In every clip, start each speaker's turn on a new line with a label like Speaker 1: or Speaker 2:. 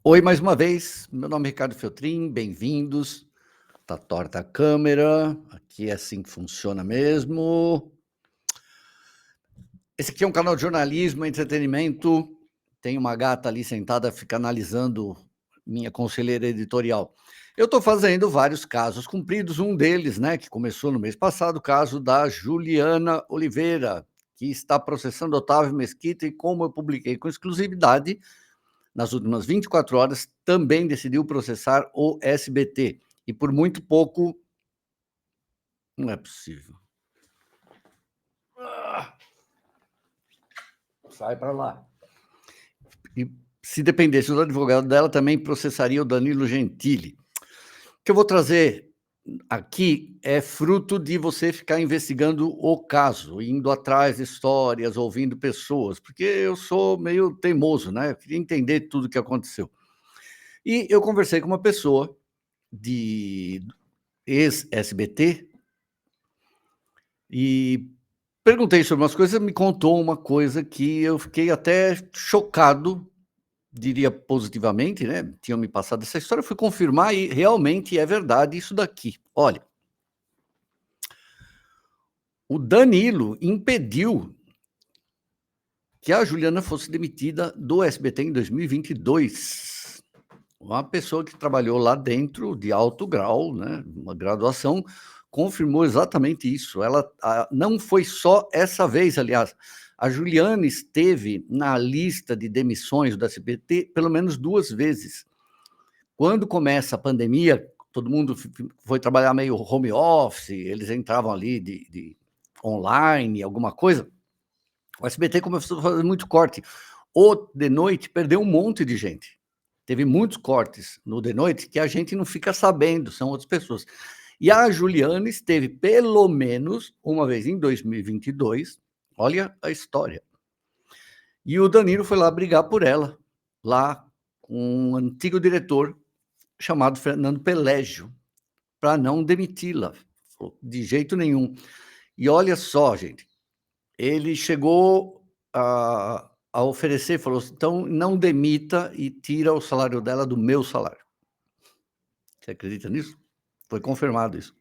Speaker 1: Oi, mais uma vez. Meu nome é Ricardo Feltrin, bem-vindos. Tá torta a câmera, aqui é assim que funciona mesmo. Esse aqui é um canal de jornalismo, entretenimento. Tem uma gata ali sentada, fica analisando minha conselheira editorial. Eu estou fazendo vários casos cumpridos, um deles, né, que começou no mês passado, o caso da Juliana Oliveira, que está processando Otávio Mesquita e, como eu publiquei com exclusividade, nas últimas 24 horas, também decidiu processar o SBT. E por muito pouco. Não é possível. Sai para lá. E se dependesse do advogado dela, também processaria o Danilo Gentili. O que eu vou trazer aqui é fruto de você ficar investigando o caso, indo atrás de histórias, ouvindo pessoas, porque eu sou meio teimoso, né? Eu queria entender tudo o que aconteceu. E eu conversei com uma pessoa de ex-SBT e perguntei sobre umas coisas, me contou uma coisa que eu fiquei até chocado, diria positivamente, né? Tinham me passado essa história, eu fui confirmar e realmente é verdade isso daqui. Olha, o Danilo impediu que a Juliana fosse demitida do SBT em 2022. Uma pessoa que trabalhou lá dentro de alto grau, né, uma graduação, confirmou exatamente isso. Ela não foi só essa vez, aliás. A Juliana esteve na lista de demissões do SBT pelo menos 2 vezes. Quando começa a pandemia, todo mundo foi trabalhar meio home office, eles entravam ali de online, alguma coisa. O SBT começou a fazer muito corte. O de noite perdeu um monte de gente. Teve muitos cortes no de noite que a gente não fica sabendo, são outras pessoas. E a Juliana esteve pelo menos uma vez em 2022, olha a história. E o Danilo foi lá brigar por ela, lá com um antigo diretor chamado Fernando Pelégio, para não demiti-la, de jeito nenhum. E olha só, gente, ele chegou a oferecer, falou assim, então não demita e tira o salário dela do meu salário. Você acredita nisso? Foi confirmado isso.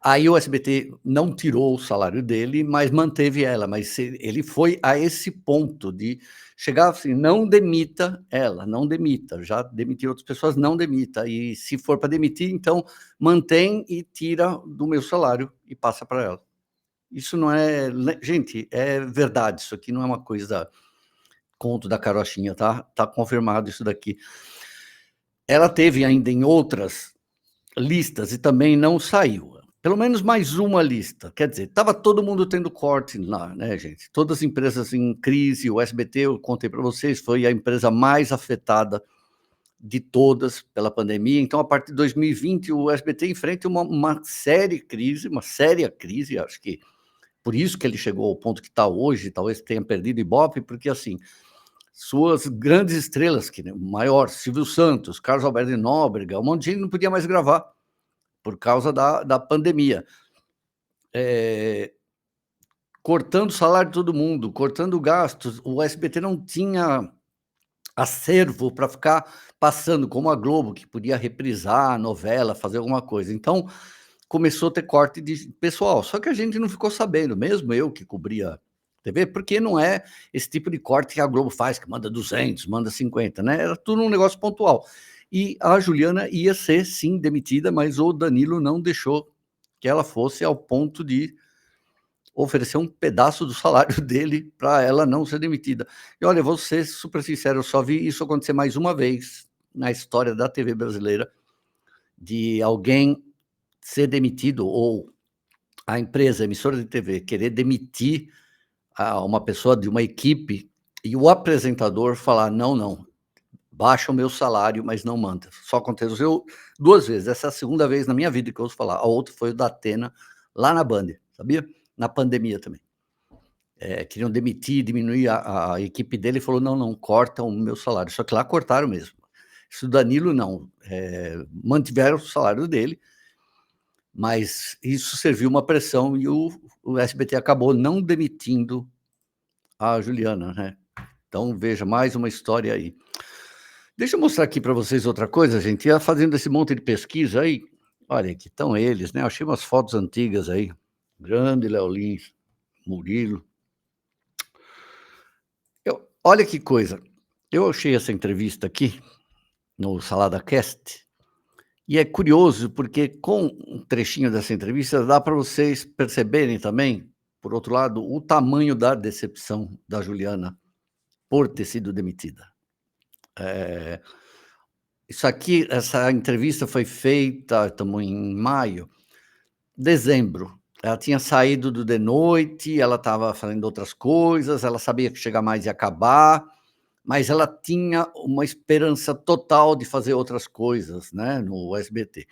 Speaker 1: Aí o SBT não tirou o salário dele, mas manteve ela. Mas ele foi a esse ponto de chegar assim, não demita ela, não demita. Já demitiu outras pessoas, não demita. E se for para demitir, então mantém e tira do meu salário e passa para ela. Isso não é... Gente, é verdade, isso aqui não é uma coisa conto da carochinha, tá? Tá confirmado isso daqui. Ela teve ainda em outras listas e também não saiu. Pelo menos mais uma lista. Quer dizer, estava todo mundo tendo corte lá, né, gente? Todas as empresas em crise, o SBT, eu contei para vocês, foi a empresa mais afetada de todas pela pandemia. Então, a partir de 2020, o SBT enfrenta uma séria crise, acho que por isso que ele chegou ao ponto que está hoje, talvez tenha perdido Ibope, porque assim, suas grandes estrelas, que o maior, Silvio Santos, Carlos Alberto de Nóbrega, um monte de gente não podia mais gravar por causa da pandemia. Cortando o salário de todo mundo, cortando gastos, o SBT não tinha acervo para ficar passando, como a Globo, que podia reprisar a novela, fazer alguma coisa. Então, começou a ter corte de pessoal. Só que a gente não ficou sabendo, mesmo eu que cobria TV, porque não é esse tipo de corte que a Globo faz, que manda 200, manda 50, né? Era tudo um negócio pontual. E a Juliana ia ser, sim, demitida, mas o Danilo não deixou que ela fosse ao ponto de oferecer um pedaço do salário dele para ela não ser demitida. E olha, vou ser super sincero, eu só vi isso acontecer mais uma vez na história da TV brasileira, de alguém ser demitido ou a empresa, a emissora de TV, querer demitir uma pessoa de uma equipe e o apresentador falar: não, não, baixa o meu salário, mas não manda. Só aconteceu 2 vezes. Essa é a segunda vez na minha vida que eu ouço falar. A outra foi o da Atena, lá na Band, sabia? Na pandemia também. Queriam demitir, diminuir a equipe dele e falou: não, não, cortam o meu salário. Só que lá cortaram mesmo. Isso do Danilo, não. Mantiveram o salário dele, mas isso serviu uma pressão e o SBT acabou não demitindo a Juliana, né? Então, veja, mais uma história aí. Deixa eu mostrar aqui para vocês outra coisa, gente. Ia fazendo esse monte de pesquisa aí. Olha, aqui estão eles, né? Eu achei umas fotos antigas aí. Grande Léo Lins, Murilo. Olha que coisa. Eu achei essa entrevista aqui no Salada Cast. E é curioso porque com um trechinho dessa entrevista dá para vocês perceberem também, por outro lado, o tamanho da decepção da Juliana por ter sido demitida. Isso aqui, essa entrevista foi feita, estamos em maio, dezembro. Ela tinha saído do De Noite, ela estava fazendo outras coisas, ela sabia que Chega Mais ia acabar, mas ela tinha uma esperança total de fazer outras coisas, né, no SBT.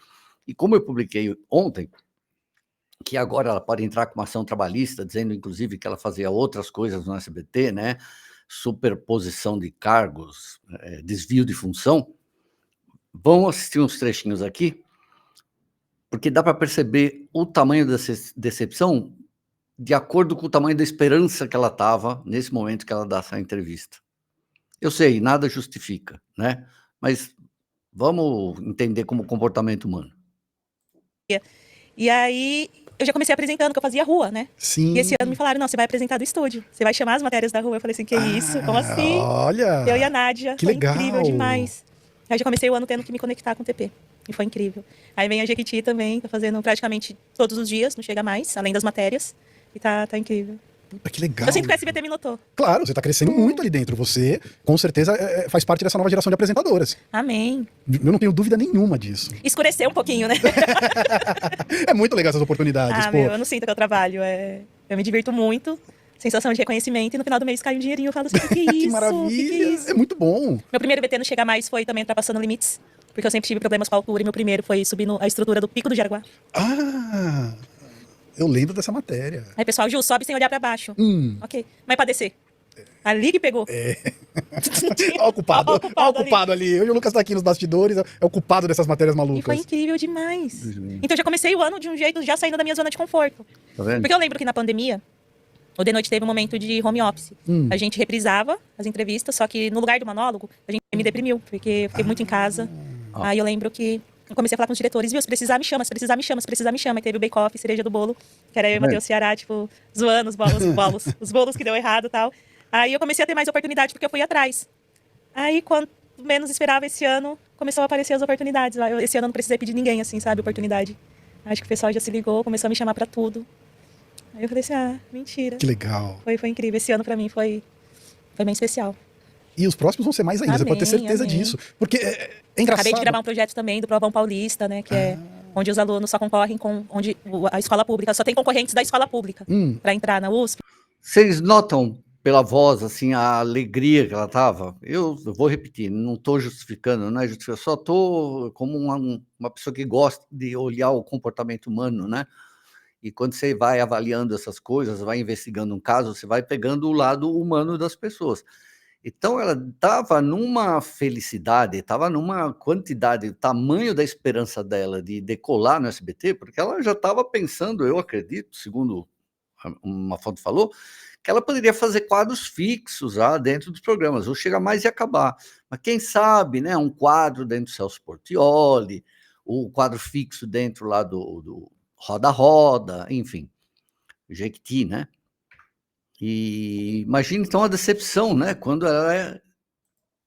Speaker 1: E como eu publiquei ontem, que agora ela pode entrar com uma ação trabalhista, dizendo, inclusive, que ela fazia outras coisas no SBT, né, superposição de cargos, desvio de função. Vamos assistir uns trechinhos aqui, porque dá para perceber o tamanho dessa decepção de acordo com o tamanho da esperança que ela estava nesse momento que ela dá essa entrevista. Eu sei, nada justifica, né? Mas vamos entender como comportamento humano.
Speaker 2: E aí, eu já comecei apresentando, que eu fazia rua, né?
Speaker 3: Sim.
Speaker 2: E esse ano me falaram, não, você vai apresentar do estúdio. Você vai chamar as matérias da rua. Eu falei assim, que isso? Como assim?
Speaker 3: Olha!
Speaker 2: Eu e a Nádia.
Speaker 3: Que
Speaker 2: foi
Speaker 3: legal.
Speaker 2: Incrível demais. Aí já comecei o ano tendo que me conectar com o TP. E foi incrível. Aí vem a Jequiti também, tá fazendo praticamente todos os dias, não chega mais, além das matérias. E tá incrível.
Speaker 3: Puta, que legal.
Speaker 2: Eu sinto que o SBT me notou.
Speaker 3: Claro, você tá crescendo muito ali dentro. Você, com certeza, faz parte dessa nova geração de apresentadoras.
Speaker 2: Amém.
Speaker 3: Eu não tenho dúvida nenhuma disso.
Speaker 2: Escureceu um pouquinho, né?
Speaker 3: É muito legal essas oportunidades, pô.
Speaker 2: Eu não sinto que eu trabalho. Eu me divirto muito. Sensação de reconhecimento. E no final do mês cai um dinheirinho. Eu falo assim, que isso?
Speaker 3: Que maravilha.
Speaker 2: Que é isso?
Speaker 3: É muito bom.
Speaker 2: Meu primeiro BT no Chega Mais foi também Ultrapassando Limites. Porque eu sempre tive problemas com a altura. E meu primeiro foi subir a estrutura do Pico do Jaraguá.
Speaker 3: Ah, eu lembro dessa matéria.
Speaker 2: Aí, pessoal, Ju, sobe sem olhar pra baixo. Ok. Mas pra descer? Ali que pegou.
Speaker 3: Olha o culpado. Olha o culpado ali. Hoje o Lucas tá aqui nos bastidores. É o culpado dessas matérias malucas.
Speaker 2: E foi incrível demais. Então eu já comecei o ano de um jeito, já saindo da minha zona de conforto.
Speaker 1: Tá vendo?
Speaker 2: Porque eu lembro que na pandemia, o De Noite teve um momento de home office. A gente reprisava as entrevistas, só que no lugar do monólogo, a gente me deprimiu, porque eu fiquei muito em casa. Aí eu lembro que eu comecei a falar com os diretores, viu, se precisar me chama, se precisar me chama, se precisar me chama. E teve o bake-off, cereja do bolo, que era eu e o Matheus Ceará, tipo, zoando os bolos que deu errado e tal. Aí eu comecei a ter mais oportunidade, porque eu fui atrás. Aí, quando menos esperava esse ano, começou a aparecer as oportunidades. Esse ano eu não precisei pedir ninguém, assim, sabe, oportunidade. Acho que o pessoal já se ligou, começou a me chamar pra tudo. Aí eu falei assim, mentira.
Speaker 3: Que legal.
Speaker 2: Foi incrível. Esse ano pra mim foi bem especial.
Speaker 3: E os próximos vão ser mais ainda, você pode ter certeza disso. Porque é engraçado.
Speaker 2: Acabei de gravar um projeto também do Provão Paulista, né? Que é onde os alunos só concorrem com onde a escola pública, só tem concorrentes da escola pública para entrar na USP.
Speaker 1: Vocês notam pela voz, assim, a alegria que ela estava? Eu vou repetir, não estou justificando, não é justificando, só estou como uma pessoa que gosta de olhar o comportamento humano, né? E quando você vai avaliando essas coisas, vai investigando um caso, você vai pegando o lado humano das pessoas. Então, ela estava numa felicidade, estava numa quantidade, o tamanho da esperança dela de decolar no SBT, porque ela já estava pensando, eu acredito, segundo uma fonte falou, que ela poderia fazer quadros fixos lá dentro dos programas, ou Chega Mais e acabar. Mas quem sabe, né, um quadro dentro do Celso Portiolli, o quadro fixo dentro lá do Roda Roda, enfim, o Jequiti, né? E imagina, então, a decepção, né? Quando ela é...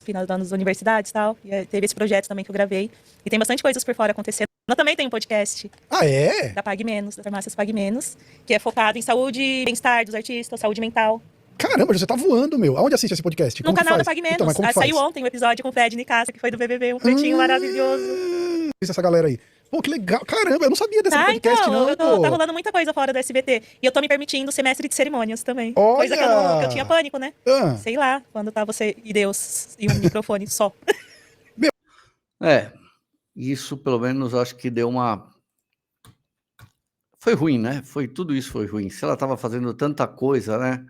Speaker 2: Final das universidades e tal. E teve esse projeto também que eu gravei. E tem bastante coisas por fora acontecendo. Eu também tenho um podcast.
Speaker 3: Ah, é?
Speaker 2: Da Pague Menos, da Farmácias Pague Menos, que é focado em saúde e bem-estar dos artistas, saúde mental.
Speaker 3: Caramba, você tá voando, meu. Aonde assiste esse podcast?
Speaker 2: No canal da Pague Menos.
Speaker 3: Então,
Speaker 2: saiu ontem um episódio com o Fred Nicasa, que foi do BBB, um pretinho maravilhoso.
Speaker 3: Essa galera aí. Pô, que legal. Caramba, eu não sabia desse podcast,
Speaker 2: então,
Speaker 3: não,
Speaker 2: tá rolando muita coisa fora do SBT. E eu tô me permitindo ser mestre de cerimônias também.
Speaker 3: Olha!
Speaker 2: Coisa que eu tinha pânico, né? Sei lá, quando tá você e Deus e um microfone só.
Speaker 1: Isso pelo menos acho que deu uma... Foi ruim, né? Tudo isso foi ruim. Se ela estava fazendo tanta coisa, né?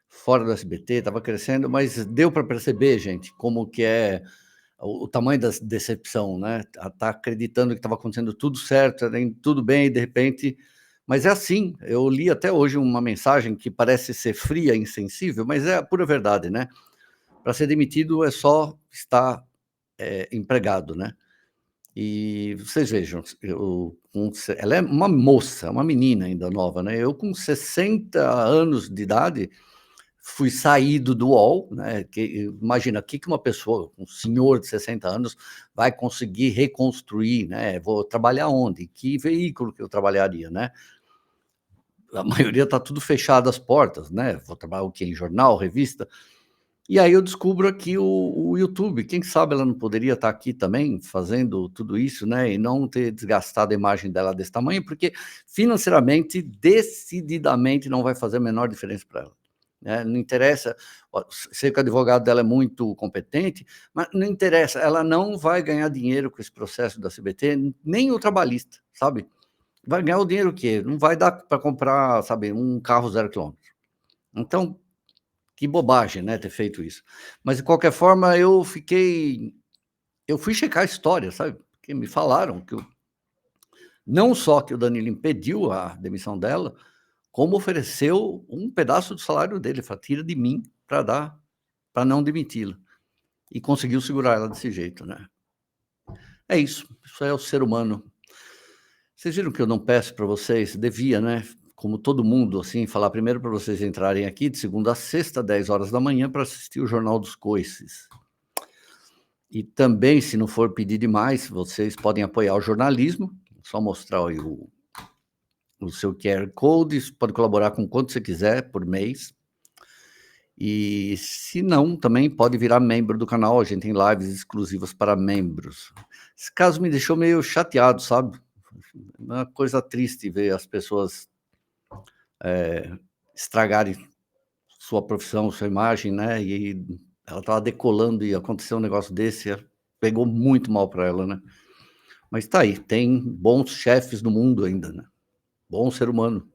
Speaker 1: Fora do SBT, estava crescendo, mas deu para perceber, gente, como que é o tamanho da decepção, né? Tá acreditando que estava acontecendo tudo certo, tudo bem, e de repente... Mas é assim, eu li até hoje uma mensagem que parece ser fria, insensível, mas é a pura verdade, né? Para ser demitido é só estar empregado, né? E vocês vejam, ela é uma moça, uma menina ainda nova, né? Eu, com 60 anos de idade, fui saído do UOL, né? Imagina, o que uma pessoa, um senhor de 60 anos, vai conseguir reconstruir, né? Vou trabalhar onde? Que veículo que eu trabalharia, né? A maioria está tudo fechado as portas, né? Vou trabalhar o quê? Em jornal, revista? E aí eu descubro aqui o YouTube. Quem sabe ela não poderia estar aqui também fazendo tudo isso, né? E não ter desgastado a imagem dela desse tamanho, porque financeiramente, decididamente, não vai fazer a menor diferença para ela. Né? Não interessa, sei que o advogado dela é muito competente, mas não interessa, ela não vai ganhar dinheiro com esse processo da CBT, nem o trabalhista, sabe? Vai ganhar o dinheiro o quê? Não vai dar para comprar, sabe, um carro 0 quilômetro. Então, que bobagem, né, ter feito isso. Mas, de qualquer forma, eu fui checar a história, sabe, porque me falaram que não só que o Danilo impediu a demissão dela, como ofereceu um pedaço do salário dele, falou: tira de mim para não demiti-la. E conseguiu segurar ela desse jeito, né. É isso é o ser humano. Vocês viram que eu não peço para vocês, devia, né, como todo mundo, assim, falar primeiro para vocês entrarem aqui de segunda a sexta, 10 horas da manhã, para assistir o Jornal dos Coices. E também, se não for pedir demais, vocês podem apoiar o jornalismo, só mostrar aí o seu QR Code, pode colaborar com quanto você quiser por mês. E se não, também pode virar membro do canal, a gente tem lives exclusivas para membros. Esse caso me deixou meio chateado, sabe? Uma coisa triste ver as pessoas estragarem sua profissão, sua imagem, né? E ela estava decolando e aconteceu um negócio desse, pegou muito mal para ela, né? Mas tá aí, tem bons chefes no mundo ainda, né? Bom ser humano.